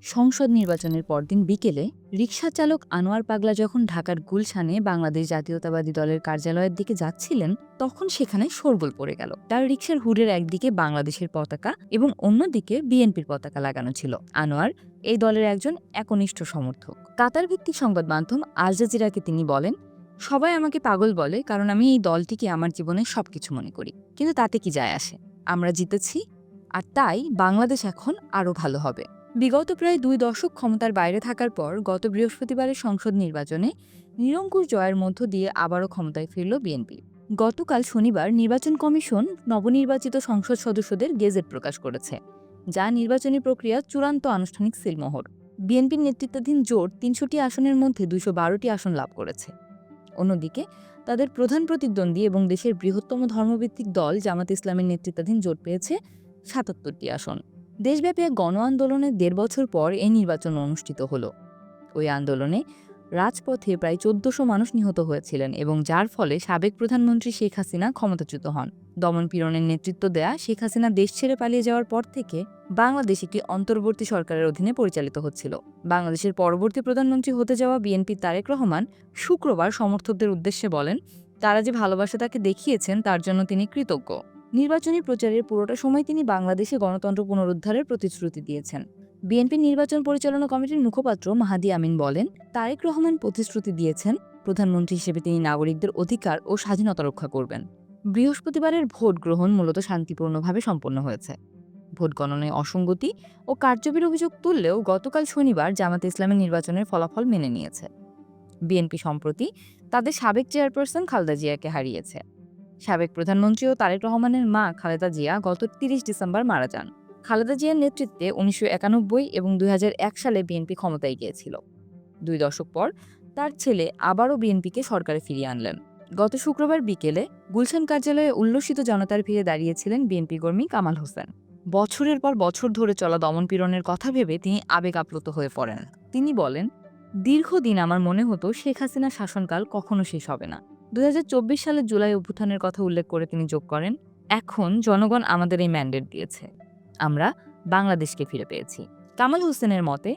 সংসদ নির্বাচনের পরদিন বিকেলে রিকশা চালক আনোয়ার পাগলা যখন ঢাকার গুলশানে বাংলাদেশ জাতীয়তাবাদী দলের কার্যালয়ের দিকে যাচ্ছিলেন, তখন সেখানে শোরগোল পড়ে গেল। তার রিকশার হুডের একদিকে বাংলাদেশের পতাকা এবং অন্যদিকে বিএনপির পতাকা লাগানো ছিল। আনোয়ার এই দলের একজন একনিষ্ঠ সমর্থক। কাতার ভিত্তিক সংবাদ মাধ্যম আল জাজিরাকে তিনি বলেন, সবাই আমাকে পাগল বলে, কারণ আমি এই দলটিকে আমার জীবনের সবকিছু মনে করি। কিন্তু তাতে কি যায় আসে? আমরা জিতেছি, আর তাই বাংলাদেশ এখন আরও ভালো হবে। বিগত প্রায় ২ দশক ক্ষমতার বাইরে থাকার পর গত বৃহস্পতিবারের সংসদ নির্বাচনে নিরঙ্কুশ জয়ের মধ্য দিয়ে আবারও ক্ষমতায় ফিরল বিএনপি। গতকাল শনিবার নির্বাচন কমিশন নবনির্বাচিত সংসদ সদস্যদের গেজেট প্রকাশ করেছে, যা নির্বাচনী প্রক্রিয়া চূড়ান্ত আনুষ্ঠানিক সিলমোহর। বিএনপির নেতৃত্বাধীন জোট ৩০০টি আসনের মধ্যে ২১২টি আসন লাভ করেছে। অন্যদিকে তাদের প্রধান প্রতিদ্বন্দ্বী এবং দেশের বৃহত্তম ধর্মভিত্তিক দল জামাত ইসলামের নেতৃত্বাধীন জোট পেয়েছে ৭৭টি আসন। দেশব্যাপী এক গণ আন্দোলনের ১.৫ বছর পর এই নির্বাচন অনুষ্ঠিত হলো। ওই আন্দোলনে রাজপথে প্রায় ১৪০০ মানুষ নিহত হয়েছিলেন এবং যার ফলে সাবেক প্রধানমন্ত্রী শেখ হাসিনা ক্ষমতাচ্যুত হন। দমন-পীড়নের নেতৃত্ব দেয়া শেখ হাসিনা দেশ ছেড়ে পালিয়ে যাওয়ার পর থেকে বাংলাদেশ একটি অন্তর্বর্তী সরকারের অধীনে পরিচালিত হচ্ছিল। বাংলাদেশের পরবর্তী প্রধানমন্ত্রী হতে যাওয়া বিএনপির তারেক রহমান শুক্রবার সমর্থকদের উদ্দেশ্যে বলেন, তারা যে ভালোবাসা তাকে দেখিয়েছেন তার জন্য তিনি কৃতজ্ঞ। নির্বাচনী প্রচারের পুরোটা সময় তিনি বাংলাদেশে গণতন্ত্র পুনরুদ্ধারের প্রতিশ্রুতি দিয়েছেন। বিএনপির নির্বাচন পরিচালনা কমিটির মুখপাত্র মাহাদি আমিন বলেন, তারেক রহমান প্রতিশ্রুতি দিয়েছেন প্রধানমন্ত্রী হিসেবে তিনি নাগরিকদের অধিকার ও স্বাধীনতা রক্ষা করবেন। বৃহস্পতিবারের ভোট গ্রহণ মূলত শান্তিপূর্ণভাবে সম্পন্ন হয়েছে। ভোট গণনায় অসঙ্গতি ও কারচুপির অভিযোগ তুললেও গতকাল শনিবার জামাতে ইসলামের নির্বাচনের ফলাফল মেনে নিয়েছে। বিএনপি সম্প্রতি তাদের সাবেক চেয়ারপারসন খালেদা জিয়াকে হারিয়েছে। সাবেক প্রধানমন্ত্রী ও তারেক রহমানের মা খালেদা জিয়া গত ৩০ ডিসেম্বর মারা যান। খালেদা জিয়ার নেতৃত্বে ১৯৯১ এবং ২০০১ সালে বিএনপি ক্ষমতায় গিয়েছিল। ২ দশক পর তার ছেলে আবারও বিএনপিকে সরকারে ফিরিয়ে আনলেন। গত শুক্রবার বিকেলে গুলশান কার্যালয়ে উল্লসিত জনতার ভিড়ে দাঁড়িয়েছিলেন বিএনপি কর্মী কামাল হোসেন। বছরের পর বছর ধরে চলা দমন-পীড়নের কথা ভেবে তিনি আবেগ আপ্লুত হয়ে পড়েন। তিনি বলেন, দীর্ঘদিন আমার মনে হতো শেখ হাসিনার শাসনকাল কখনো শেষ হবে না। ২০২৪ সালের জুলাই অভ্যুত্থানের কথা উল্লেখ করে তিনি যোগ করেন, এখন জনগণ আমাদের এই ম্যান্ডেট দিয়েছে, আমরা বাংলাদেশকে ফিরে পেয়েছি। কামাল হোসেনের মতে,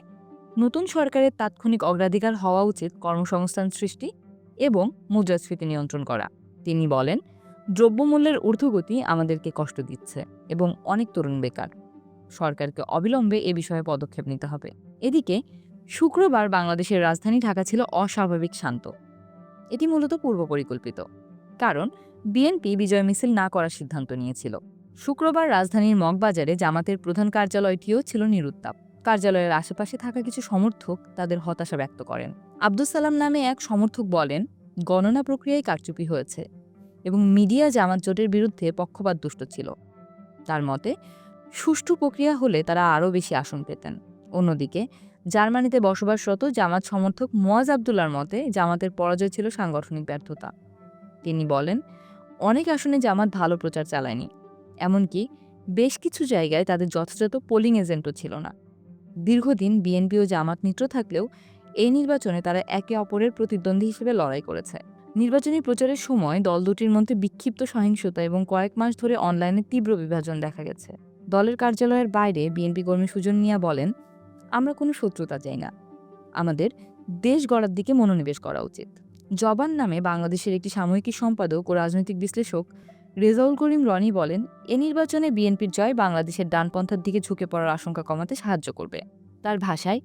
নতুন সরকারের তাৎক্ষণিক অগ্রাধিকার হওয়া উচিত কর্মসংস্থান সৃষ্টি এবং মুদ্রাস্ফীতি নিয়ন্ত্রণ করা। তিনি বলেন, দ্রব্যমূল্যের ঊর্ধ্বগতি আমাদেরকে কষ্ট দিচ্ছে এবং অনেক তরুণ বেকার। সরকারকে অবিলম্বে এ বিষয়ে পদক্ষেপ নিতে হবে। এদিকে শুক্রবার বাংলাদেশের রাজধানী ঢাকা ছিল অস্বাভাবিক শান্ত। এটি মূলত পূর্ব পরিকল্পিত, কারণ বিএনপি বিজয় মিছিল না করার সিদ্ধান্ত নিয়েছিল। শুক্রবার রাজধানীর মগবাজারে জামাতের প্রধান কার্যালয়টিও ছিল নিরুত্তাপ। কার্যালয়ের আশেপাশে থাকা কিছু সমর্থক তাদের হতাশা ব্যক্ত করেন। আব্দুস সালাম নামে এক সমর্থক বলেন, গণনা প্রক্রিয়ায় কারচুপি হয়েছে এবং মিডিয়া জামাত জোটের বিরুদ্ধে পক্ষপাত দুষ্ট ছিল। তার মতে, সুষ্ঠু প্রক্রিয়া হলে তারা আরও বেশি আসন পেতেন। অন্যদিকে জার্মানিতে বসবাসরত জামাত সমর্থক মুয়াজ আবদুল্লার মতে, জামাতের পরাজয় ছিল সাংগঠনিক ব্যর্থতা। তিনি বলেন, অনেক আসনে জামাত ভালো প্রচার চালায়নি, এমনকি বেশ কিছু জায়গায় তাদের যথাযথ পোলিং এজেন্টও ছিল না। দীর্ঘদিন বিএনপি ও জামাত মিত্র থাকলেও এই নির্বাচনে তারা একে অপরের প্রতিদ্বন্দ্বী হিসেবে লড়াই করেছে। নির্বাচনী প্রচারের সময় দল দুটির মধ্যে বিক্ষিপ্ত সহিংসতা এবং কয়েক মাস ধরে অনলাইনে তীব্র বিভাজন দেখা গেছে। দলের কার্যালয়ের বাইরে বিএনপি কর্মী সুজন মিয়া বলেন, আমরা কোনো শত্রুতা চাই না, আমাদের দেশ গড়ার দিকে মনোনিবেশ করা উচিত। জবান নামে বাংলাদেশের একটি সাময়িকী সম্পাদক ও রাজনৈতিক বিশ্লেষক রেজাউল করিম রনি বলেন, এ নির্বাচনে বিএনপির জয় বাংলাদেশের ডানপন্থার দিকে ঝুঁকে পড়ার আশঙ্কা কমাতে সাহায্য করবে। তার ভাষায়,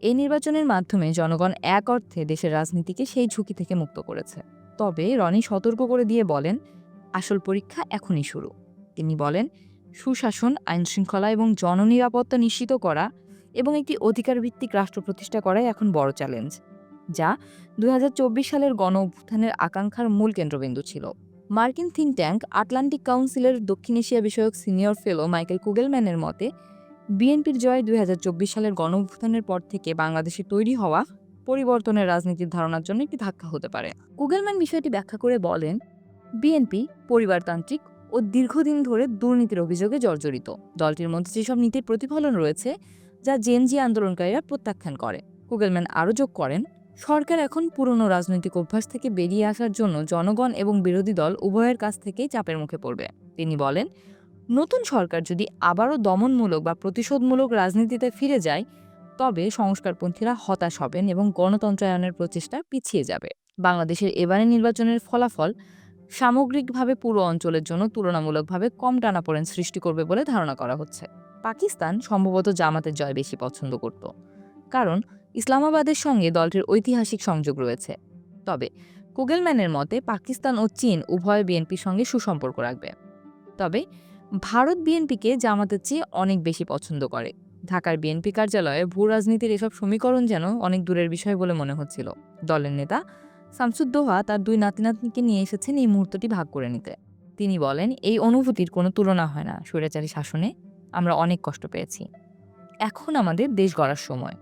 এই নির্বাচনের মাধ্যমে জনগণ এক অর্থে দেশের রাজনীতিকে সেই ঝুঁকি থেকে মুক্ত করেছে। তবে রনি সতর্ক করে দিয়ে বলেন, আসল পরীক্ষা এখনই শুরু। তিনি বলেন, সুশাসন, আইনশৃঙ্খলা এবং জননিরাপত্তা নিশ্চিত করা এবং একটি অধিকারভিত্তিক রাষ্ট্র প্রতিষ্ঠা করাই এখন বড় চ্যালেঞ্জ, যা ২০২৪ সালের গণ অভ্যুত্থানের আকাঙ্ক্ষার মূল কেন্দ্রবিন্দু ছিল। মার্কিন থিঙ্ক ট্যাঙ্ক আটলান্টিক কাউন্সিলের দক্ষিণ এশিয়া বিষয়ক সিনিয়র ফেলো মাইকেল কুগেলম্যানের মতে, বিএনপির জয় ২০২৪ সালের গণ অভ্যুত্থানের পর থেকে বাংলাদেশে তৈরি হওয়া পরিবর্তনের রাজনীতির ধারণার জন্য একটি ধাক্কা হতে পারে। কুগেলম্যান বিষয়টি ব্যাখ্যা করে বলেন, বিএনপি পরিবারতান্ত্রিক ও দীর্ঘদিন ধরে দুর্নীতির অভিযোগে জর্জরিত। দলটির মধ্যে যেসব নীতির প্রতিফলন রয়েছে, যা জেনজি আন্দোলনকারীরা প্রত্যাখ্যান করে। কুগেলম্যান আরও যোগ করেন, সরকার এখন পুরনো রাজনৈতিক অভ্যাস থেকে বেরিয়ে আসার জন্য জনগণ এবং বিরোধী দল উভয়ের কাছ থেকেই চাপের মুখে পড়বে। তিনি বলেন, নতুন সরকার যদি আবারও দমনমূলক বা প্রতিশোধমূলক রাজনীতিতে ফিরে যায়, তবে সংস্কারপন্থীরা হতাশ হবেন এবং গণতন্ত্রায়নের প্রচেষ্টা পিছিয়ে যাবে। বাংলাদেশের এবারের নির্বাচনের ফলাফল সামগ্রিকভাবে পুরো অঞ্চলের জন্য তুলনামূলকভাবে কম টানাপোড়েন সৃষ্টি করবে বলে ধারণা করা হচ্ছে। পাকিস্তান সম্ভবত জামাতের জয় বেশি পছন্দ করত, কারণ ইসলামাবাদের সঙ্গে দলটির ঐতিহাসিক সংযোগ রয়েছে। তবে কুগেলম্যানের মতে পাকিস্তান ও চীন উভয় বিএনপির সঙ্গে সুসম্পর্ক রাখবে। তবে ভারত বিএনপিকে জামাতের চেয়ে অনেক বেশি পছন্দ করে। ঢাকার বিএনপি কার্যালয়ে ভূ রাজনীতির এসব সমীকরণ যেন অনেক দূরের বিষয় বলে মনে হচ্ছিল। দলের নেতা শামসুদ্দোহা তার 2 নাতি-নাতনিকে নিয়ে এসেছেন এই মুহূর্তটি ভাগ করে নিতে। তিনি বলেন, এই অনুভূতির কোনো তুলনা হয় না। স্বৈরাচারী শাসনে আমরা অনেক কষ্ট পেয়েছি। এখন আমাদের দেশ গড়ার সময়।